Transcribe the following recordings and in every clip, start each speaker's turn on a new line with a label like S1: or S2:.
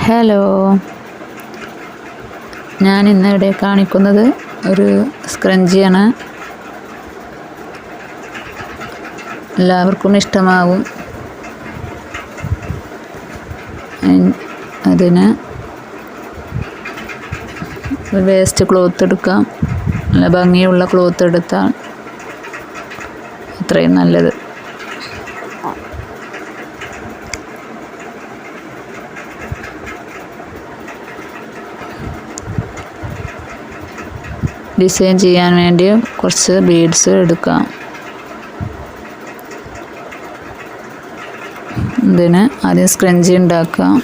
S1: Hello, ഞാൻ ഇന്നിവിടെ കാണിക്കുന്നത് ഒരു സ്ക്രഞ്ചിയാണ്. എല്ലാവർക്കും ഇഷ്ടമാവും. അതിന് വേസ്റ്റ് ക്ലോത്ത് എടുക്കാം. നല്ല ഭംഗിയുള്ള ക്ലോത്ത് എടുത്താൽ അത്രയും നല്ലത്. ഡിസൈൻ ചെയ്യാൻ വേണ്ടി കുറച്ച് ബീഡ്സ് എടുക്കാം. ഇതിന് ആദ്യം സ്ക്രഞ്ചി ഉണ്ടാക്കാം.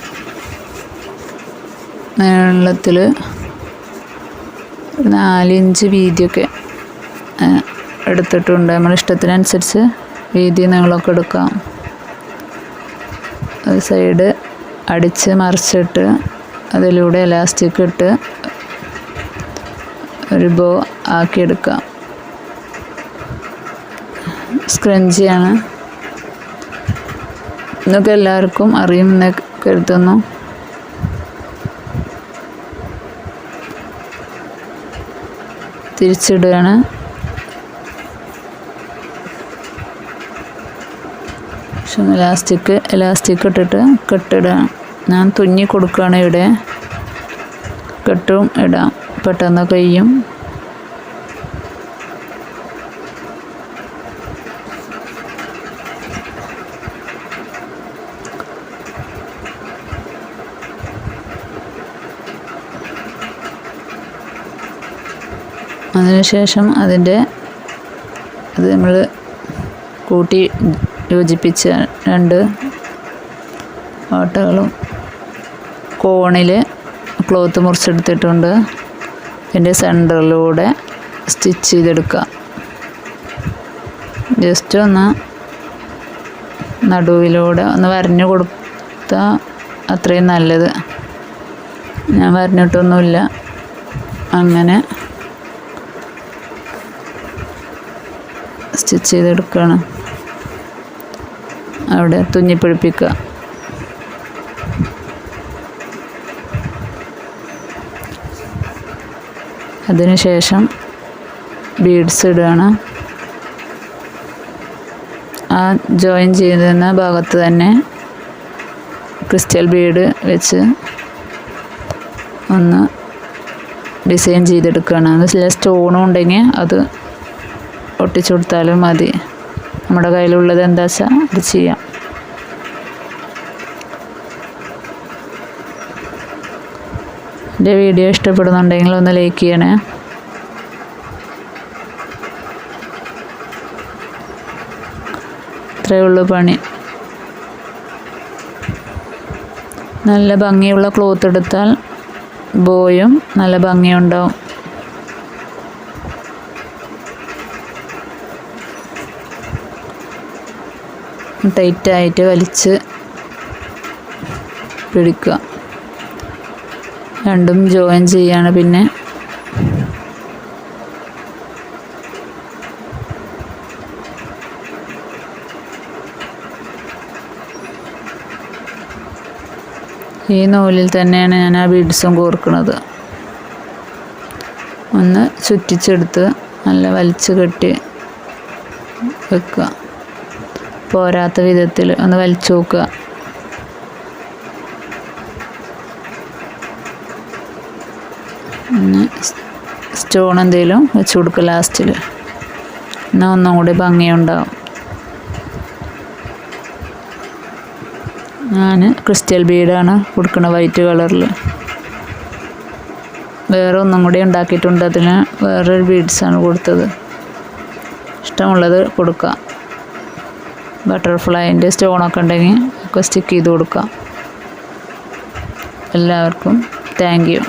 S1: നീളത്തിൽ 4 ഇഞ്ച് വീതിയൊക്കെ എടുത്തിട്ടുണ്ട്. നമ്മുടെ ഇഷ്ടത്തിനനുസരിച്ച് വീതി നീളമൊക്കെ എടുക്കാം. ഒരു സൈഡ് അടിച്ച് മറിച്ചിട്ട് അതിലൂടെ എലാസ്റ്റിക് ഇട്ട് ഒരു ബോ ആക്കിയെടുക്കാം. സ്ക്രഞ്ചിയാണ്. ഇതൊക്കെ എല്ലാവർക്കും അറിയുമെന്ന് കരുതുന്നു. തിരിച്ചിടുകയാണ്. എലാസ്റ്റിക് ഇട്ടിട്ട് കെട്ടിടുകയാണ്. ഞാൻ തുന്നി കൊടുക്കുകയാണ്. ഇവിടെ കെട്ടും ഇടാം, പെട്ടെന്ന് കഴിയും. അതിനുശേഷം അത് നമ്മൾ കൂട്ടി യോജിപ്പിച്ച 2 ഓട്ടകളും കോണിൽ ക്ലോത്ത് മുറിച്ചെടുത്തിട്ടുണ്ട്. ഇതിൻ്റെ സെൻറ്ററിലൂടെ സ്റ്റിച്ച് ചെയ്തെടുക്കുക. ജസ്റ്റ് ഒന്ന് നടുവിലൂടെ ഒന്ന് വരഞ്ഞു കൊടുത്താൽ അത്രയും നല്ലത്. ഞാൻ വരഞ്ഞിട്ടൊന്നുമില്ല, അങ്ങനെ സ്റ്റിച്ച് ചെയ്തെടുക്കുകയാണ്. അവിടെ തുന്നിപ്പിടിപ്പിക്കുക. അതിനുശേഷം ബീഡ്സ് ഇടുകയാണ്. ആ ജോയിൻ ചെയ്യുന്ന ഭാഗത്ത് തന്നെ ക്രിസ്റ്റൽ ബീഡ് വെച്ച് ഒന്ന് ഡിസൈൻ ചെയ്തെടുക്കുകയാണ്. അതിൽ സ്റ്റോണും ഉണ്ടെങ്കിൽ അത് ഒട്ടിച്ചു കൊടുത്താലും മതി. നമ്മുടെ കയ്യിലുള്ളത് എന്താ വെച്ചാൽ അത് ചെയ്യാം. എൻ്റെ വീഡിയോ ഇഷ്ടപ്പെടുന്നുണ്ടെങ്കിൽ ഒന്ന് ലൈക്ക് ചെയ്യണേ. ഇത്രയേ ഉള്ളൂ പണി. നല്ല ഭംഗിയുള്ള ക്ലോത്ത് എടുത്താൽ ബോയും നല്ല ഭംഗിയുണ്ടാവും. ടൈറ്റായിട്ട് വലിച്ച് പിടിക്കുക. രണ്ടും ജോയിൻ ചെയ്യാണ്. പിന്നെ ഈ നൂലിൽ തന്നെയാണ് ഞാൻ ആ ബീഡ്സും കോർക്കുന്നത്. ഒന്ന് ചുറ്റിച്ചെടുത്ത് നല്ല വലിച്ച് കെട്ടി വെക്കുക. പോരാത്ത വിധത്തിൽ ഒന്ന് വലിച്ചു നോക്കുക. പിന്നെ സ്റ്റോൺ എന്തെങ്കിലും വെച്ച് കൊടുക്കുക ലാസ്റ്റിൽ. എന്നാൽ ഒന്നും കൂടി ഭംഗിയുണ്ടാവും. ഞാൻ ക്രിസ്റ്റൽ ബീഡാണ് കൊടുക്കുന്നത്, വൈറ്റ് കളറിൽ. വേറെ ഒന്നും കൂടി ഉണ്ടാക്കിയിട്ടുണ്ട്. അതിന് വേറൊരു ബീഡ്സാണ് കൊടുത്തത്. ഇഷ്ടമുള്ളത് കൊടുക്കുക. ബട്ടർഫ്ലൈൻ്റെ സ്റ്റോണൊക്കെ ഉണ്ടെങ്കിൽ ഒക്കെ സ്റ്റിക്ക് ചെയ്ത് കൊടുക്കാം. എല്ലാവർക്കും താങ്ക് യു.